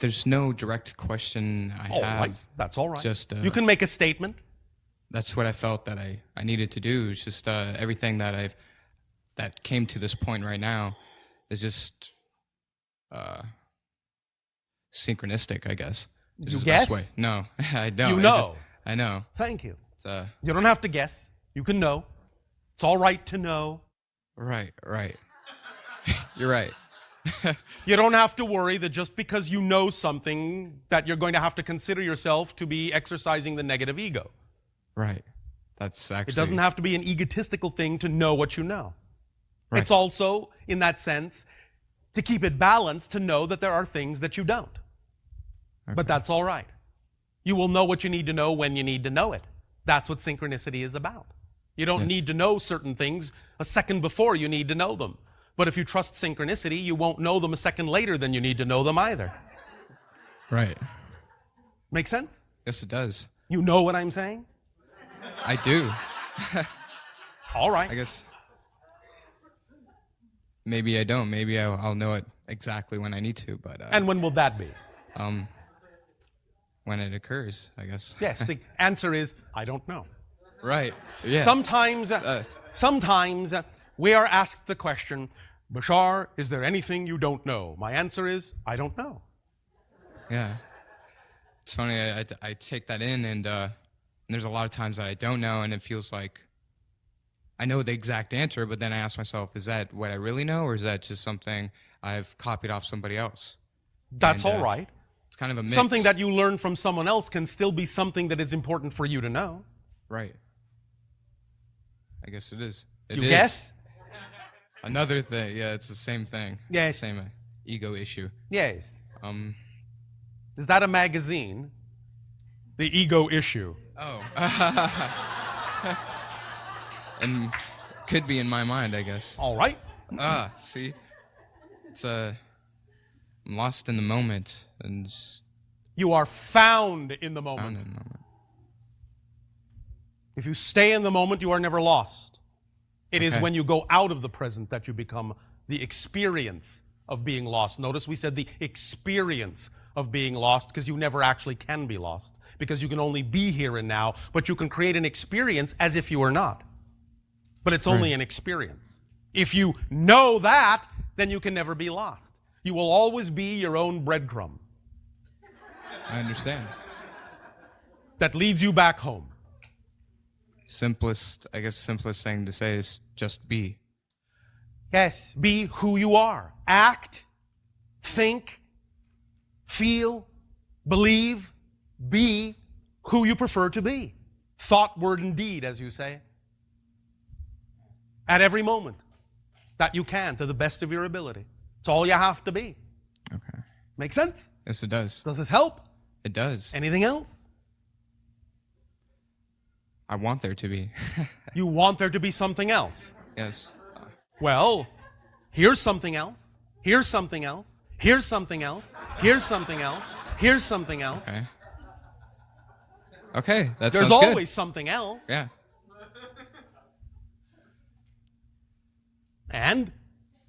There's no direct question I All have. right, that's all right. Just you can make a statement. That's what I felt that I needed to do. It's just everything that came to this point right now is just synchronistic, I guess. You The guess? best way. No, I don't. You know. I know. Thank you. It's, you don't have to guess. You can know. It's all right to know. Right. You're right. You don't have to worry that just because you know something that you're going to have to consider yourself to be exercising the negative ego. Right. That's actually... It doesn't have to be an egotistical thing to know what you know. Right. It's also, in that sense, to keep it balanced, to know that there are things that you don't. Okay. But that's all right. You will know what you need to know when you need to know it. That's what synchronicity is about. You don't need to know certain things a second before you need to know them. But if you trust synchronicity, you won't know them a second later than you need to know them either. Right. Make sense? Yes, it does. You know what I'm saying? I do. All right. I guess maybe I don't. Maybe I'll know it exactly when I need to. But and when will that be? When it occurs, I guess. Yes, the answer is, I don't know. Right. Yeah. Sometimes we are asked the question, Bashar, is there anything you don't know? My answer is, I don't know. Yeah. It's funny, I take that in, and there's a lot of times that I don't know, and it feels like I know the exact answer, but then I ask myself, is that what I really know, or is that just something I've copied off somebody else? That's all right. It's kind of a mix. Something that you learn from someone else can still be something that is important for you to know. Right. I guess it is. You guess? Another thing, yeah, it's the same thing. Yes. Same ego issue. Yes. Is that a magazine? The Ego Issue. Oh. And could be in my mind, I guess. All right. See? It's I'm lost in the moment and just you are found in the moment. found in the moment. If you stay in the moment, you are never lost. It is Okay. when you go out of the present that you become the experience of being lost. Notice we said the experience of being lost because you never actually can be lost because you can only be here and now, but you can create an experience as if you were not. But it's only an experience. If you know that, then you can never be lost. You will always be your own breadcrumb I understand. that leads you back home. Simplest thing to say is just be. Yes, be who you are. Act, think, feel, believe, be who you prefer to be. Thought, word, and deed, as you say. At every moment that you can, to the best of your ability. It's all you have to be. Okay. Make sense? Yes, it does. Does this help? It does. Anything else? I want there to be. You want there to be something else. Yes. Well, here's something else. Here's something else. Here's something else. Here's something else. Here's something else. Okay. Okay, that There's sounds always good. something else. Yeah. And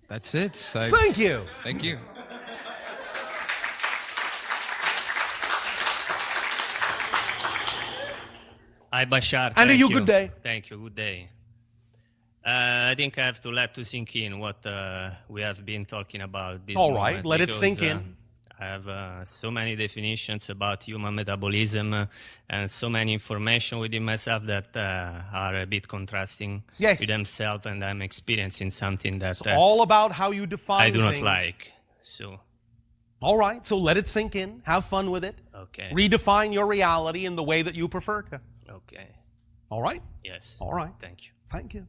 That's it. thank you. Thank you. Hi, Bashar. And Thank you, good day. Thank you. Good day. I think I have to let to sink in what we have been talking about this All right, moment, let it because, sink in. I have so many definitions about human metabolism and so many information within myself that are a bit contrasting Yes. with themselves, and I'm experiencing something that It's all about how you define I do not things. like. So, All right, so let it sink in. Have fun with it. okay. Redefine your reality in the way that you prefer to. Okay. All right? Yes. All right. Thank you. Thank you.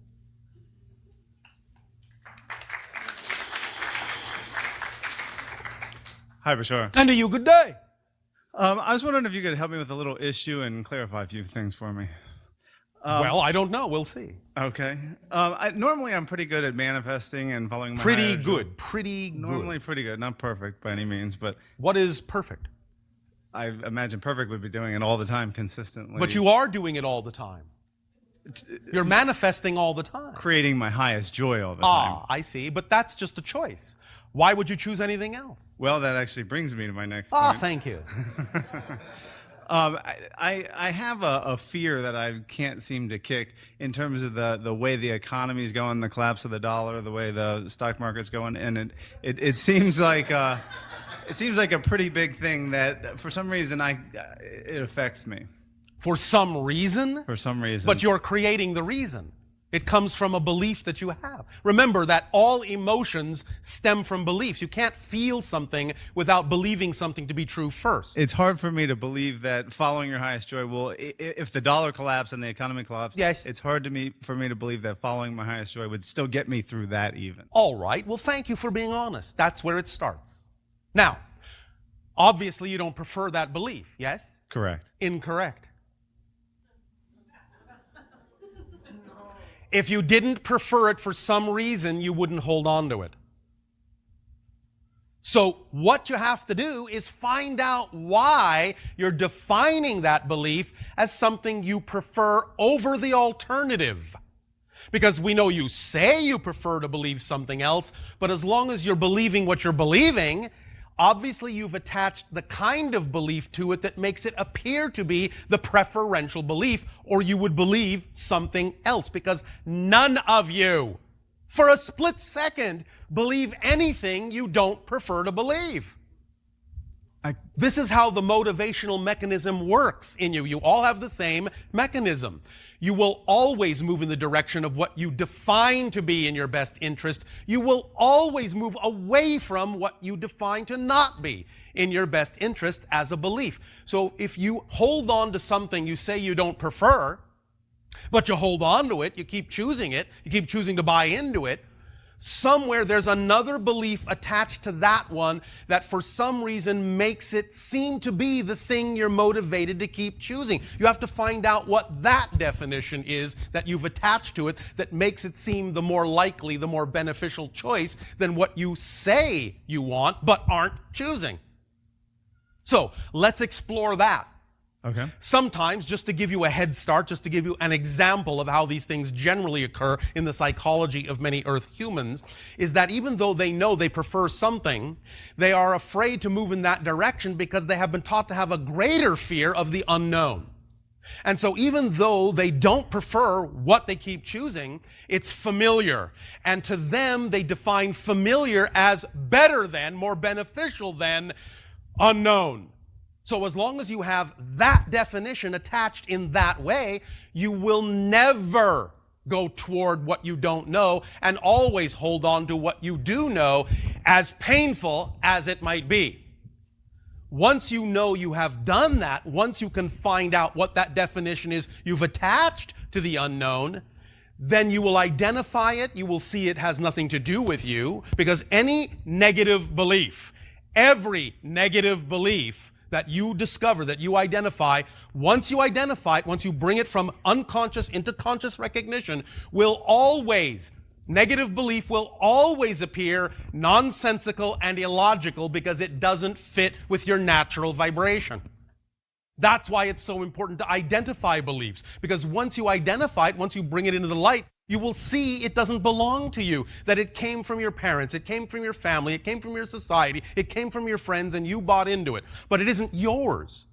Hi, Bashar. And to you, good day. I was wondering if you could help me with a little issue and clarify a few things for me. Well, I don't know. We'll see. Okay. Normally, I'm pretty good at manifesting and following my Pretty higher- good. Pretty good. Normally pretty good. Not perfect by any means, but What is perfect? I imagine perfect would be doing it all the time consistently. But you are doing it all the time. You're manifesting all the time. creating my highest joy all the time. I see. But that's just a choice. Why would you choose anything else? Well, that actually brings me to my next Oh, point. thank you. I have a fear that I can't seem to kick in terms of the way the economy is going, the collapse of the dollar, the way the stock market's going, and it seems like a pretty big thing that for some reason it affects me. For some reason? For some reason. But you're creating the reason. It comes from a belief that you have. Remember that all emotions stem from beliefs. You can't feel something without believing something to be true first. It's hard for me to believe that following your highest joy will, if the dollar collapsed and the economy collapsed, yes, it's hard for me to believe that following my highest joy would still get me through that even. All right. Well, thank you for being honest. That's where it starts. Now, obviously you don't prefer that belief, yes? Correct. Incorrect. If you didn't prefer it for some reason, you wouldn't hold on to it. So what you have to do is find out why you're defining that belief as something you prefer over the alternative. Because we know you say you prefer to believe something else, but as long as you're believing what you're believing, obviously you've attached the kind of belief to it that makes it appear to be the preferential belief, or you would believe something else, because none of you, for a split second, believe anything you don't prefer to believe. This is how the motivational mechanism works in you. You all have the same mechanism. You will always move in the direction of what you define to be in your best interest. You will always move away from what you define to not be in your best interest as a belief. So if you hold on to something you say you don't prefer, but you hold on to it, you keep choosing it, you keep choosing to buy into it, somewhere there's another belief attached to that one that for some reason makes it seem to be the thing you're motivated to keep choosing. You have to find out what that definition is that you've attached to it that makes it seem the more likely, the more beneficial choice than what you say you want but aren't choosing. So let's explore that. Okay. Sometimes, just to give you a head start, just to give you an example of how these things generally occur in the psychology of many Earth humans, is that even though they know they prefer something, they are afraid to move in that direction because they have been taught to have a greater fear of the unknown. And so even though they don't prefer what they keep choosing, it's familiar. And to them, they define familiar as better than, more beneficial than unknown. So as long as you have that definition attached in that way, you will never go toward what you don't know and always hold on to what you do know, as painful as it might be. Once you know you have done that, once you can find out what that definition is you've attached to the unknown, then you will identify it, you will see it has nothing to do with you, because any negative belief, every negative belief that you discover, that you identify, once you identify it, once you bring it from unconscious into conscious recognition, negative belief will always appear nonsensical and illogical because it doesn't fit with your natural vibration. That's why it's so important to identify beliefs, because once you identify it, once you bring it into the light, you will see it doesn't belong to you, that it came from your parents, it came from your family, it came from your society, it came from your friends, and you bought into it. But it isn't yours.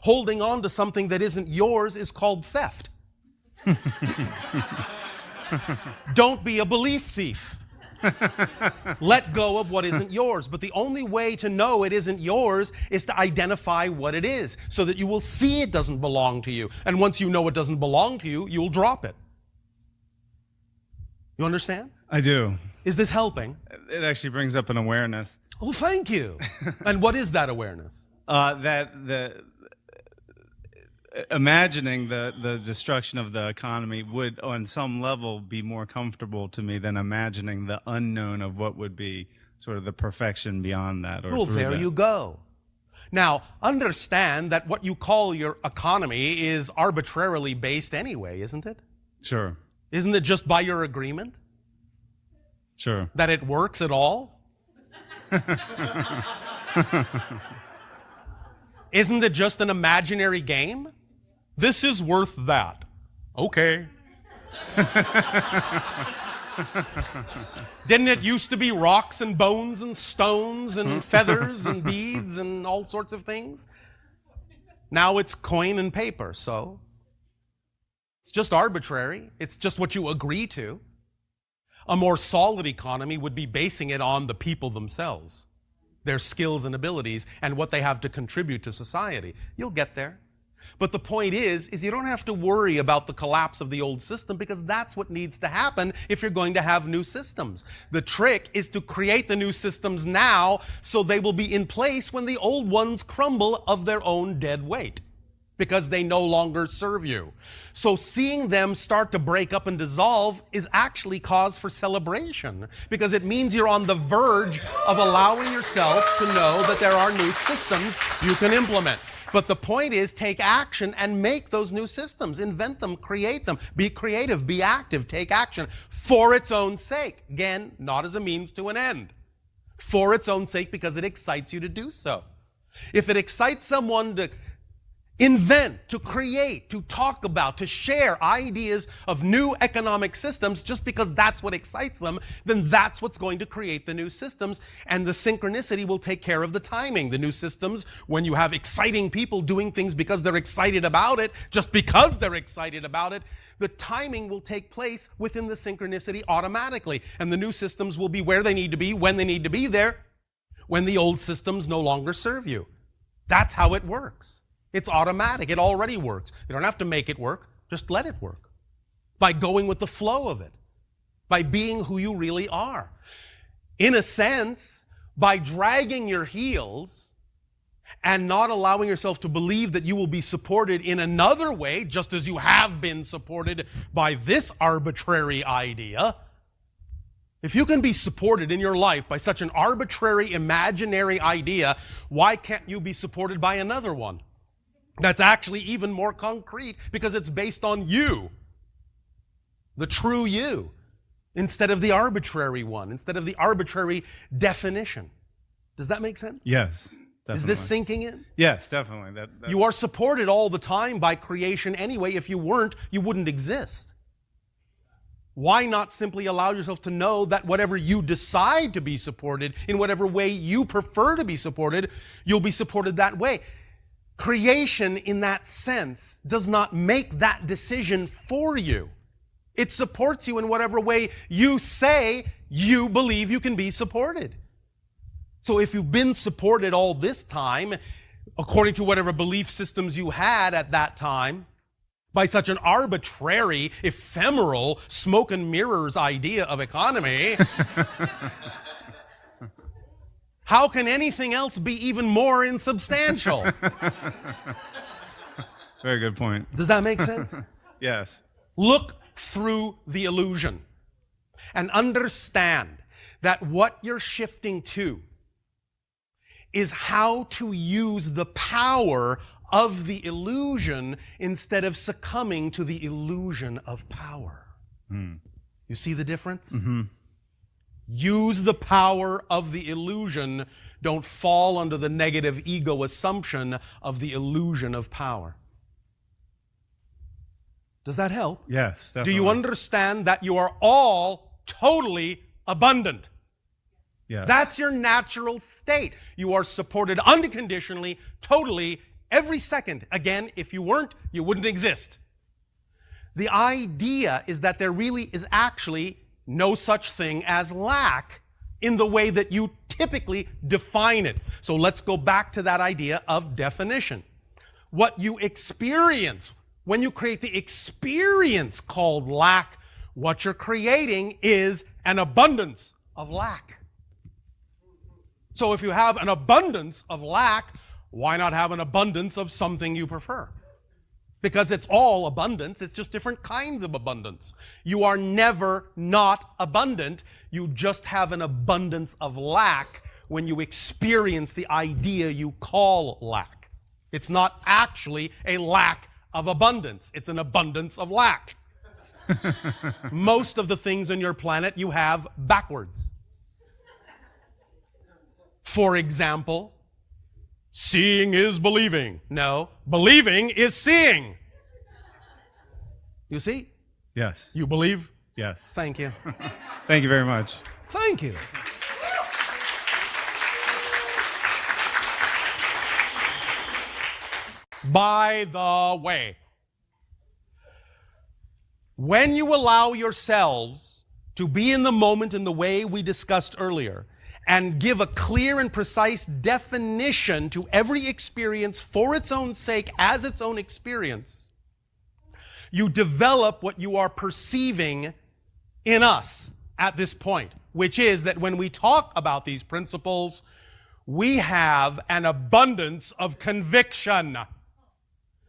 Holding on to something that isn't yours is called theft. Don't be a belief thief. Let go of what isn't yours. But the only way to know it isn't yours is to identify what it is, so that you will see it doesn't belong to you. And once you know it doesn't belong to you, you'll drop it. You understand? I do. Is this helping? It actually brings up an awareness. Oh, thank you. And what is that awareness? Imagining the destruction of the economy would, on some level, be more comfortable to me than imagining the unknown of what would be sort of the perfection beyond that. Well, there you go. Now, understand that what you call your economy is arbitrarily based anyway, isn't it? Sure. Isn't it just by your agreement? Sure. That it works at all? Isn't it just an imaginary game? This is worth that. Okay. Didn't it used to be rocks and bones and stones and feathers and beads and all sorts of things? Now it's coin and paper, so it's just arbitrary. It's just what you agree to. A more solid economy would be basing it on the people themselves, their skills and abilities, and what they have to contribute to society. You'll get there. But the point is you don't have to worry about the collapse of the old system, because that's what needs to happen if you're going to have new systems. The trick is to create the new systems now so they will be in place when the old ones crumble of their own dead weight, because they no longer serve you. So seeing them start to break up and dissolve is actually cause for celebration, because it means you're on the verge of allowing yourself to know that there are new systems you can implement. But the point is, take action and make those new systems. Invent them, create them, be creative, be active, take action for its own sake. Again, not as a means to an end. For its own sake, because it excites you to do so. If it excites someone to invent, to create, to talk about, to share ideas of new economic systems just because that's what excites them, then that's what's going to create the new systems, and the synchronicity will take care of the timing. The new systems, when you have exciting people doing things because they're excited about it, just because they're excited about it, the timing will take place within the synchronicity automatically, and the new systems will be where they need to be, when they need to be there, when the old systems no longer serve you. That's how it works. It's automatic. It already works. You don't have to make it work. Just let it work. By going with the flow of it. By being who you really are. In a sense, by dragging your heels and not allowing yourself to believe that you will be supported in another way, just as you have been supported by this arbitrary idea. If you can be supported in your life by such an arbitrary, imaginary idea, why can't you be supported by another one? That's actually even more concrete, because it's based on you, the true you, instead of the arbitrary one, instead of the arbitrary definition. Does that make sense? Yes, definitely. Is this sinking in? Yes, definitely. That You are supported all the time by creation anyway. If you weren't, you wouldn't exist. Why not simply allow yourself to know that whatever you decide to be supported, in whatever way you prefer to be supported, you'll be supported that way? Creation, in that sense, does not make that decision for you. It supports you in whatever way you say you believe you can be supported. So if you've been supported all this time, according to whatever belief systems you had at that time, by such an arbitrary, ephemeral, smoke and mirrors idea of economy, how can anything else be even more insubstantial? very good point. Does that make sense? Yes. Look through the illusion and understand that what you're shifting to is how to use the power of the illusion instead of succumbing to the illusion of power. You see the difference? Mm-hmm. Use the power of the illusion. Don't fall under the negative ego assumption of the illusion of power. Does that help? Yes, definitely. Do you understand that you are all totally abundant? Yes. That's your natural state. You are supported unconditionally, totally, every second. Again, if you weren't, you wouldn't exist. The idea is that there really is actually no such thing as lack in the way that you typically define it. So let's go back to that idea of definition. What you experience when you create the experience called lack, what you're creating is an abundance of lack. So if you have an abundance of lack, why not have an abundance of something you prefer? Because it's all abundance, it's just different kinds of abundance. You are never not abundant, you just have an abundance of lack when you experience the idea you call lack. It's not actually a lack of abundance, it's an abundance of lack. Most of the things on your planet you have backwards. For example, seeing is believing. No, believing is seeing. You see? Yes. You believe? Yes. Thank you. Thank you very much. Thank you. By the way, when you allow yourselves to be in the moment in the way we discussed earlier and give a clear and precise definition to every experience for its own sake as its own experience, you develop what you are perceiving in us at this point, which is that when we talk about these principles, we have an abundance of conviction.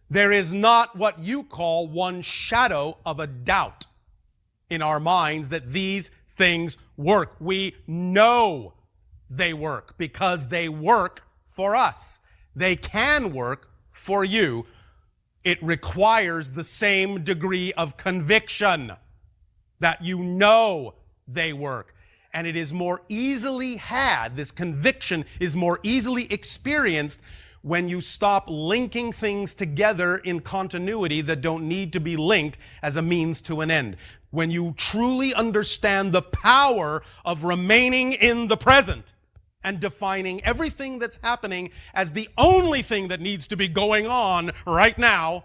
There is not what you call one shadow of a doubt in our minds that these things work. We know they work because they work for us. They can work for you. It requires the same degree of conviction that you know they work. And it is more easily had, this conviction is more easily experienced when you stop linking things together in continuity that don't need to be linked as a means to an end. When you truly understand the power of remaining in the present and defining everything that's happening as the only thing that needs to be going on right now,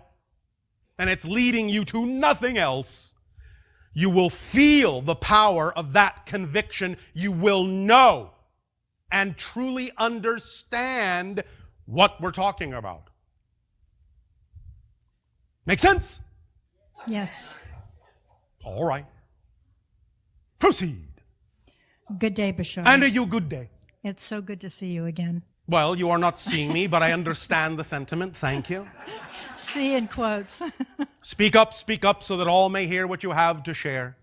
and it's leading you to nothing else, you will feel the power of that conviction. You will know and truly understand what we're talking about. Make sense? Yes. All right. Proceed. Good day, Bashar. And a you good day. It's so good to see you again. Well, you are not seeing me, but I understand the sentiment. Thank you. See in quotes. Speak up so that all may hear what you have to share.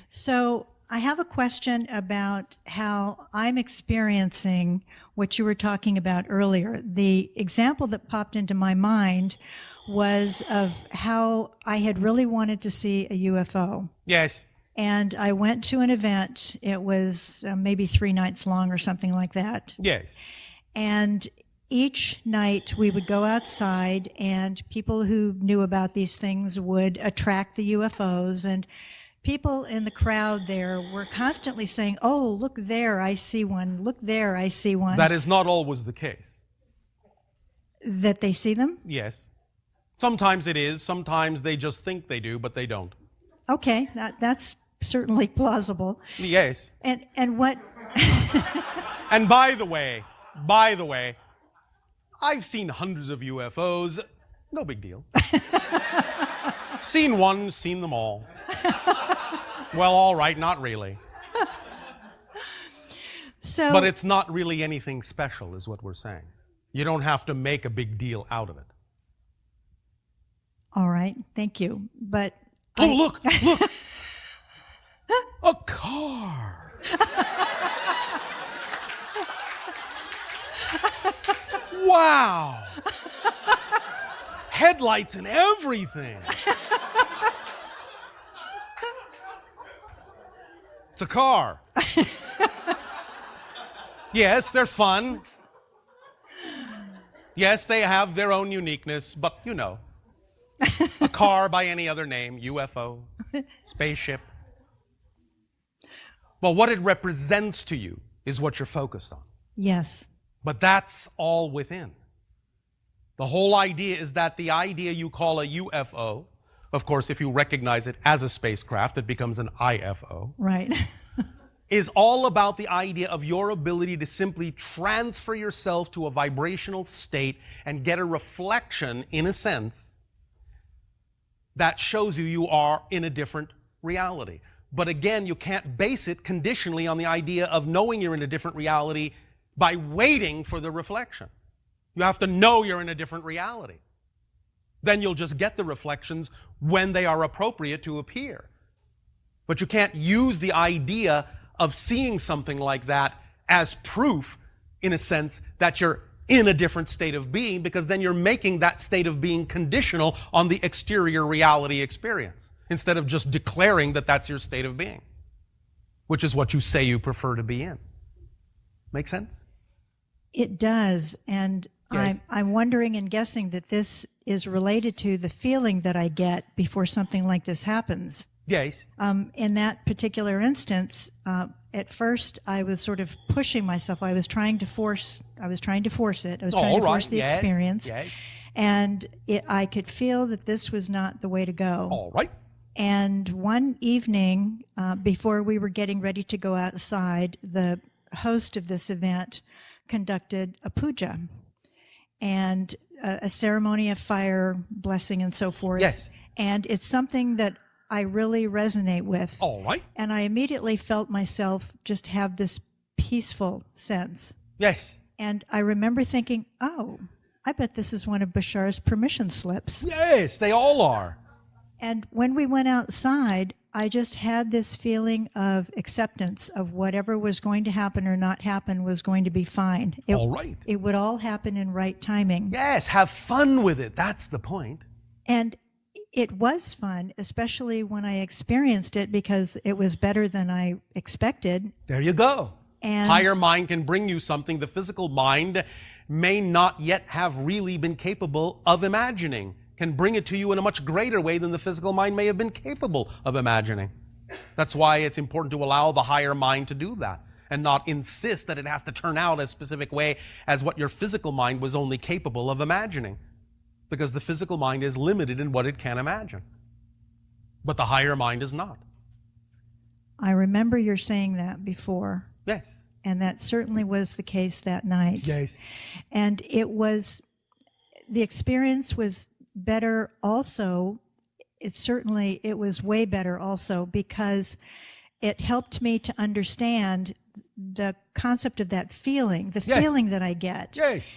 So I have a question about how I'm experiencing what you were talking about earlier. The example that popped into my mind was of how I had really wanted to see a UFO. Yes. And I went to an event. It was maybe 3 nights long or something like that. Yes. And each night we would go outside and people who knew about these things would attract the UFOs, and people in the crowd there were constantly saying, "Oh, look there, I see one. Look there, I see one." That is not always the case. That they see them? Yes. Sometimes it is. Sometimes they just think they do, but they don't. Okay, that's certainly plausible. Yes. And what... And by the way, I've seen hundreds of UFOs. No big deal. Seen one, seen them all. Well, all right, not really. So, But it's not really anything special, is what we're saying. You don't have to make a big deal out of it. all right, thank you. But Oh, look! A car! Wow! Headlights and everything. It's a car. Yes, they're fun. Yes, they have their own uniqueness, but you know. A car by any other name, UFO, spaceship. Well, what it represents to you is what you're focused on. yes, But that's all within. The whole idea is that the idea you call a UFO, of course, if you recognize it as a spacecraft, it becomes an IFO, right. is all about the idea of your ability to simply transfer yourself to a vibrational state and get a reflection, in a sense, that shows you are in a different reality. But again, you can't base it conditionally on the idea of knowing you're in a different reality by waiting for the reflection. You have to know you're in a different reality. Then you'll just get the reflections when they are appropriate to appear. But you can't use the idea of seeing something like that as proof, in a sense, that you're in a different state of being, because then you're making that state of being conditional on the exterior reality experience, instead of just declaring that that's your state of being, which is what you say you prefer to be in. Make sense? It does. And Yes. I'm wondering and guessing that this is related to the feeling that I get before something like this happens. Yes. In that particular instance, at first I was sort of pushing myself. I was trying to force it. I was trying to force the experience. Yes. And I could feel that this was not the way to go. All right. And one evening, before we were getting ready to go outside, the host of this event conducted a puja and a ceremony of fire, blessing, and so forth. Yes. And it's something that I really resonate with. All right. And I immediately felt myself just have this peaceful sense. Yes. And I remember thinking, oh, I bet this is one of Bashar's permission slips. Yes, they all are. And when we went outside, I just had this feeling of acceptance of whatever was going to happen or not happen was going to be fine. All right. It would all happen in right timing. Yes, have fun with it. That's the point. And it was fun, especially when I experienced it, because it was better than I expected. There you go. And Higher mind can bring you something the physical mind may not yet have really been capable of imagining. Can bring it to you in a much greater way than the physical mind may have been capable of imagining. That's why it's important to allow the higher mind to do that and not insist that it has to turn out a specific way as what your physical mind was only capable of imagining. Because the physical mind is limited in what it can imagine. But the higher mind is not. I remember your saying that before. Yes. And that certainly was the case that night. Yes. And the experience was better also. It was way better also because it helped me to understand the concept of that feeling, the Yes. feeling that I get. Yes.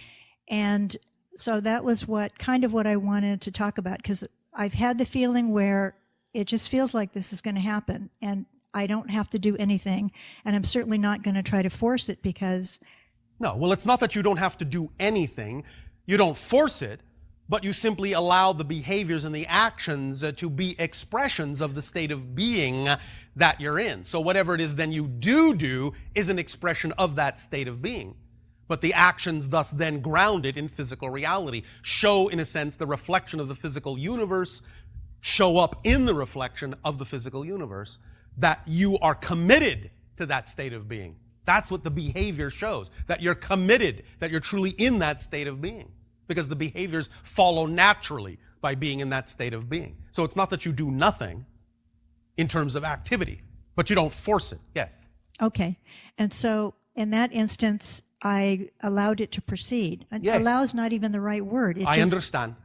And so that was what I wanted to talk about, because I've had the feeling where it just feels like this is going to happen and I don't have to do anything, and I'm certainly not going to try to force it because... No, well, it's not that you don't have to do anything. You don't force it, but you simply allow the behaviors and the actions to be expressions of the state of being that you're in. So whatever it is then you do is an expression of that state of being. But the actions thus then grounded in physical reality show, in a sense, the reflection of the physical universe, show up in the reflection of the physical universe, that you are committed to that state of being. That's what the behavior shows, that you're committed, that you're truly in that state of being. Because the behaviors follow naturally by being in that state of being. So it's not that you do nothing in terms of activity, but you don't force it. Yes. Okay. And so in that instance, I allowed it to proceed. Yes. Allow is not even the right word. I understand.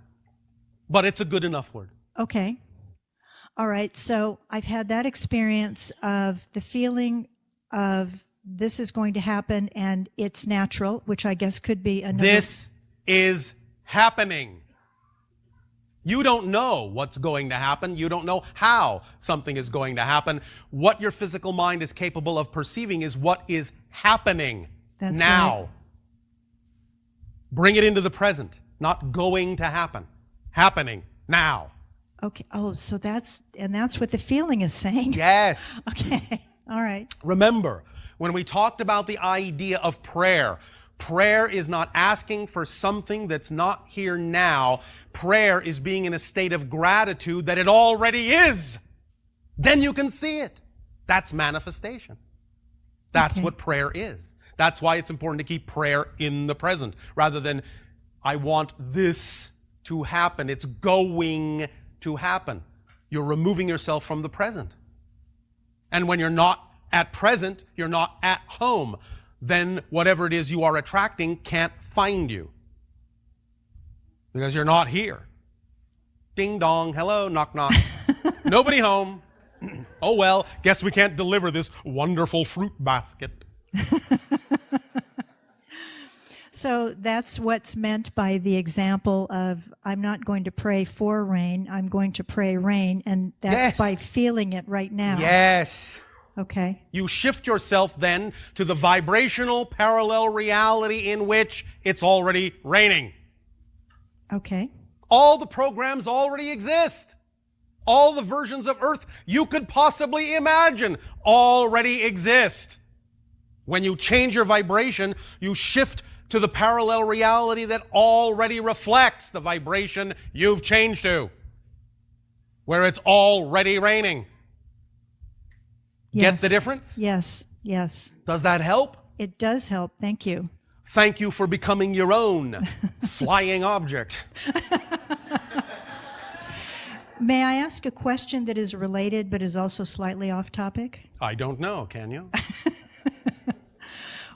But it's a good enough word. Okay. All right. So I've had that experience of the feeling of this is going to happen and it's natural, which I guess could be another... This is happening. You don't know what's going to happen. You don't know how something is going to happen. What your physical mind is capable of perceiving is what is happening. That's now. right. Bring it into the present, not going to happen. Happening now. Okay. Oh, so that's what the feeling is saying. Yes. Okay. All right. Remember, when we talked about the idea of prayer, prayer is not asking for something that's not here now. Prayer is being in a state of gratitude that it already is. Then you can see it. That's manifestation. That's what prayer is. That's why it's important to keep prayer in the present rather than, I want this to happen. It's going to happen. You're removing yourself from the present. And when you're not at present, you're not at home, then whatever it is you are attracting can't find you. Because you're not here. Ding dong, hello, knock knock. Nobody home. Oh well, guess we can't deliver this wonderful fruit basket. So that's what's meant by the example of I'm not going to pray for rain, I'm going to pray rain, and that's Yes. by feeling it right now. Yes. Okay. You shift yourself then to the vibrational parallel reality in which it's already raining. Okay. All the programs already exist. All the versions of Earth you could possibly imagine already exist. When you change your vibration, you shift to the parallel reality that already reflects the vibration you've changed to, where it's already raining. Get the difference? Yes, yes. Does that help? It does help. Thank you. Thank you for becoming your own flying object. May I ask a question that is related but is also slightly off topic? I don't know, can you?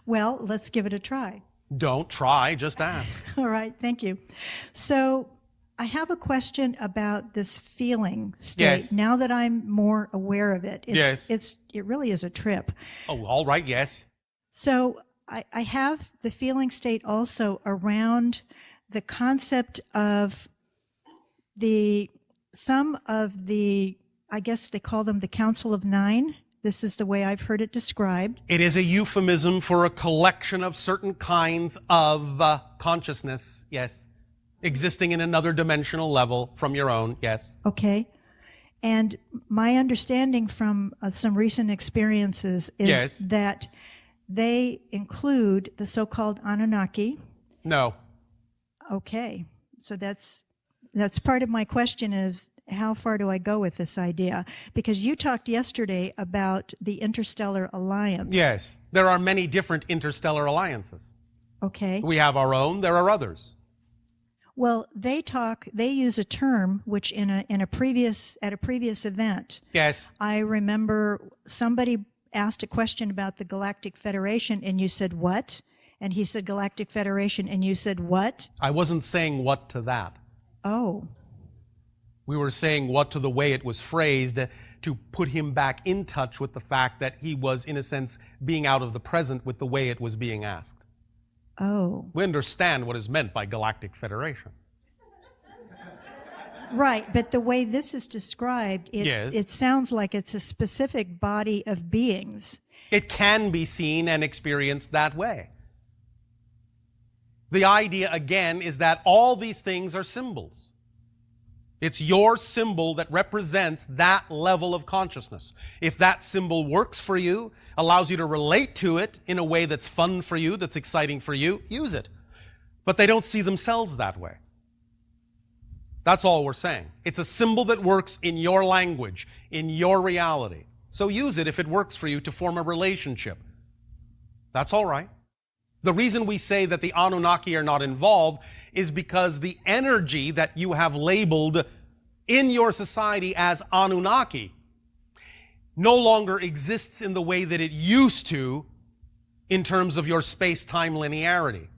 Well, let's give it a try. Don't try, just ask. All right, thank you. So I have a question about this feeling state. Yes. Now that I'm more aware of it, Yes. It really is a trip. Oh, all right, yes. So I have the feeling state also around the concept of some of the, I guess they call them the Council of Nine. This is the way I've heard it described. It is a euphemism for a collection of certain kinds of consciousness, yes. Existing in another dimensional level from your own, yes. Okay. And my understanding from some recent experiences is Yes. that they include the so-called Anunnaki. No. Okay. So that's part of my question is, how far do I go with this idea? Because you talked yesterday about the Interstellar Alliance. Yes. There are many different interstellar alliances. Okay. We have our own, there are others. Well, they use a term which at a previous event, Yes. I remember somebody asked a question about the Galactic Federation and you said what? And he said Galactic Federation and you said what? I wasn't saying what to that. Oh. We were saying what to the way it was phrased to put him back in touch with the fact that he was, in a sense, being out of the present with the way it was being asked. Oh. We understand what is meant by Galactic Federation. Right, but the way this is described, Yes. it sounds like it's a specific body of beings. It can be seen and experienced that way. The idea, again, is that all these things are symbols. It's your symbol that represents that level of consciousness. If that symbol works for you, allows you to relate to it in a way that's fun for you, that's exciting for you, use it. But they don't see themselves that way. That's all we're saying. It's a symbol that works in your language, in your reality. So use it if it works for you to form a relationship. That's all right. The reason we say that the Anunnaki are not involved is because the energy that you have labeled in your society as Anunnaki no longer exists in the way that it used to in terms of your space-time linearity.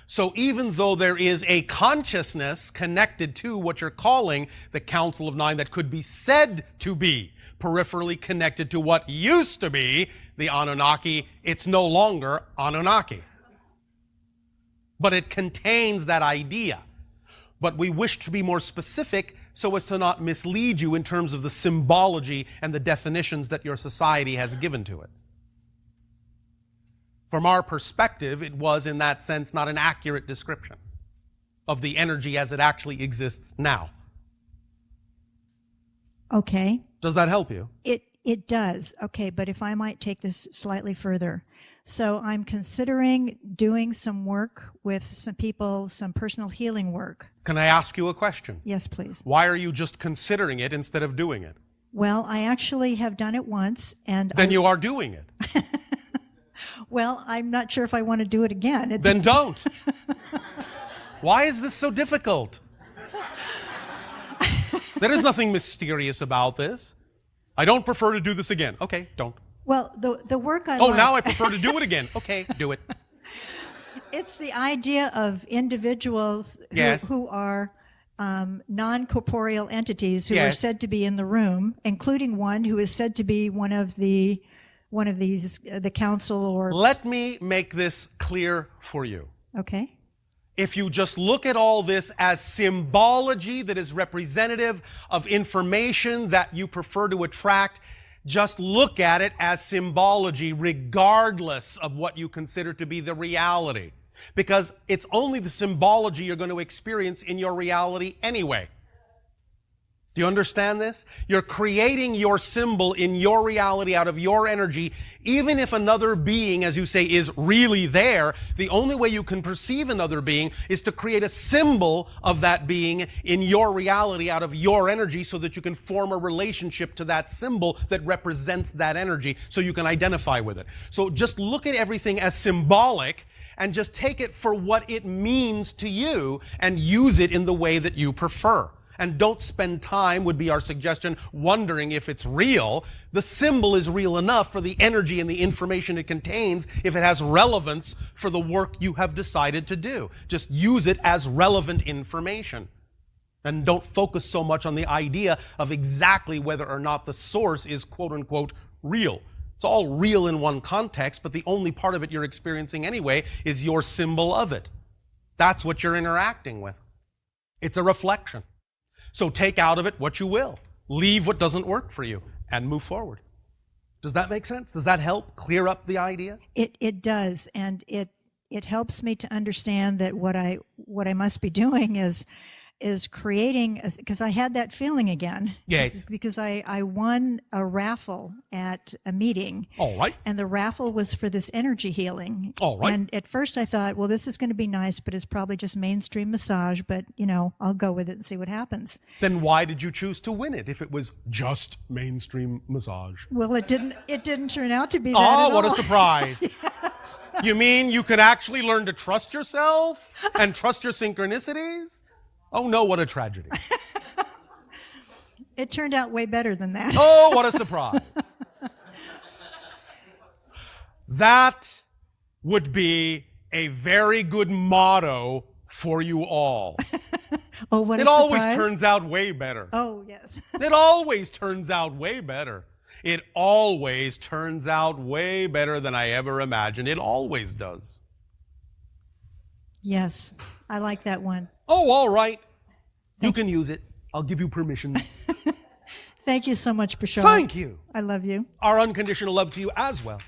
So even though there is a consciousness connected to what you're calling the Council of Nine that could be said to be peripherally connected to what used to be the Anunnaki, it's no longer Anunnaki. But it contains that idea. But we wish to be more specific so as to not mislead you in terms of the symbology and the definitions that your society has given to it. From our perspective, it was, in that sense, not an accurate description of the energy as it actually exists now. Okay. Does that help you? It does. Okay, but if I might take this slightly further. So I'm considering doing some work with some people, some personal healing work. Can I ask you a question? Yes, please. Why are you just considering it instead of doing it? Well, I actually have done it once, and Then you are doing it. well, I'm not sure if I want to do it again. Then don't. Why is this so difficult? There is nothing mysterious about this. I don't prefer to do this again. Okay, don't. Well, the work I Oh, like, now I prefer to do it again. Okay, do it. it's the idea of individuals Yes. who are non-corporeal entities who are Yes. said to be in the room, including one who is said to be one of these, the council or... Let me make this clear for you. Okay. If you just look at all this as symbology that is representative of information that you prefer to attract, just look at it as symbology regardless of what you consider to be the reality. Because it's only the symbology you're going to experience in your reality anyway. Do you understand this? You're creating your symbol in your reality out of your energy. Even if another being, as you say, is really there, the only way you can perceive another being is to create a symbol of that being in your reality out of your energy so that you can form a relationship to that symbol that represents that energy so you can identify with it. So just look at everything as symbolic and just take it for what it means to you and use it in the way that you prefer. And don't spend time, would be our suggestion, wondering if it's real. The symbol is real enough for the energy and the information it contains if it has relevance for the work you have decided to do. Just use it as relevant information. And don't focus so much on the idea of exactly whether or not the source is quote-unquote real. It's all real in one context, but the only part of it you're experiencing anyway is your symbol of it. That's what you're interacting with. It's a reflection. So take out of it what you will. Leave what doesn't work for you and move forward. Does that make sense? Does that help clear up the idea? It does, and it helps me to understand that what I must be doing is creating, because I had that feeling again. Yes. Because I won a raffle at a meeting. All right. And the raffle was for this energy healing. All right. And at first I thought, well, this is going to be nice, but it's probably just mainstream massage, but I'll go with it and see what happens. Then why did you choose to win it if it was just mainstream massage? Well, it didn't turn out to be that Oh, at what all. a surprise. Yes. You mean you can actually learn to trust yourself and trust your synchronicities? Oh no, what a tragedy. It turned out way better than that. Oh, what a surprise. That would be a very good motto for you all. Oh, what a It always surprise. turns out way better. Oh, yes. It always turns out way better. It always turns out way better than I ever imagined. It always does. Yes, I like that one. Oh, all right. You can use it. I'll give you permission. Thank you so much, Bashar. Thank you. I love you. Our unconditional love to you as well.